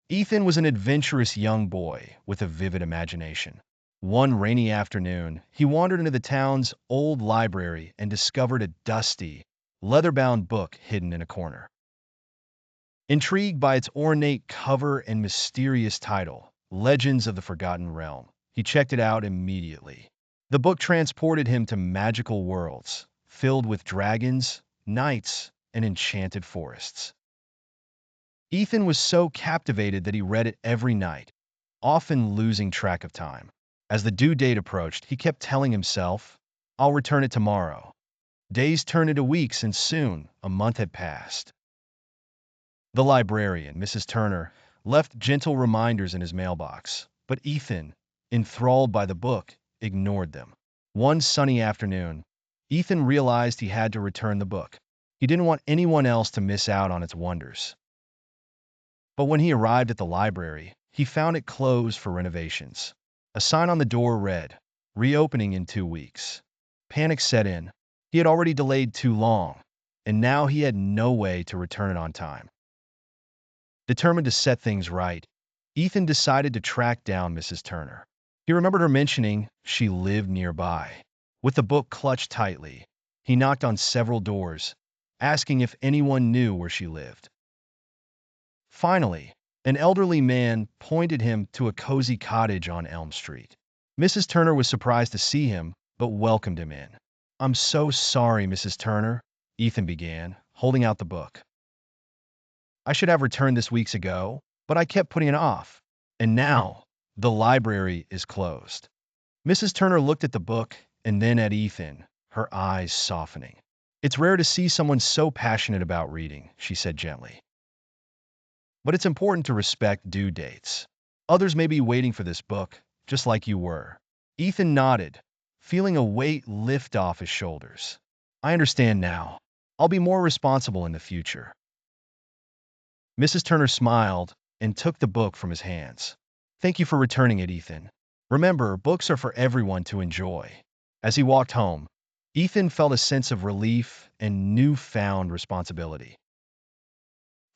Ethan was an adventurous young boy with a vivid imagination. One rainy afternoon, he wandered into the town's old library and discovered a dusty, leather-bound book hidden in a corner. Intrigued by its ornate cover and mysterious title, Legends of the Forgotten Realm, he checked it out immediately. The book transported him to magical worlds, filled with dragons, knights, and enchanted forests. Ethan was so captivated that he read it every night, often losing track of time. As the due date approached, he kept telling himself, "I'll return it tomorrow." Days turned into weeks, and soon a month had passed. The librarian, Mrs. Turner, left gentle reminders in his mailbox, but Ethan, enthralled by the book, ignored them. One sunny afternoon, Ethan realized he had to return the book. He didn't want anyone else to miss out on its wonders. But when he arrived at the library, he found it closed for renovations. A sign on the door read, "Reopening in 2 weeks." Panic set in. He had already delayed too long, and now he had no way to return it on time. Determined to set things right, Ethan decided to track down Mrs. Turner. He remembered her mentioning she lived nearby. With the book clutched tightly, he knocked on several doors, asking if anyone knew where she lived. Finally, an elderly man pointed him to a cozy cottage on Elm Street. Mrs. Turner was surprised to see him, but welcomed him in. "I'm so sorry, Mrs. Turner," Ethan began, holding out the book. "I should have returned this weeks ago, but I kept putting it off. And now, the library is closed." Mrs. Turner looked at the book and then at Ethan, her eyes softening. "It's rare to see someone so passionate about reading," she said gently. "But it's important to respect due dates. Others may be waiting for this book, just like you were." Ethan nodded, feeling a weight lift off his shoulders. "I understand now. I'll be more responsible in the future." Mrs. Turner smiled and took the book from his hands. "Thank you for returning it, Ethan. Remember, books are for everyone to enjoy." As he walked home, Ethan felt a sense of relief and newfound responsibility.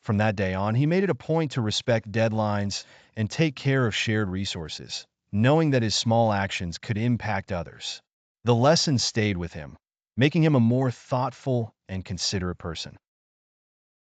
From that day on, he made it a point to respect deadlines and take care of shared resources, knowing that his small actions could impact others. The lesson stayed with him, making him a more thoughtful and considerate person.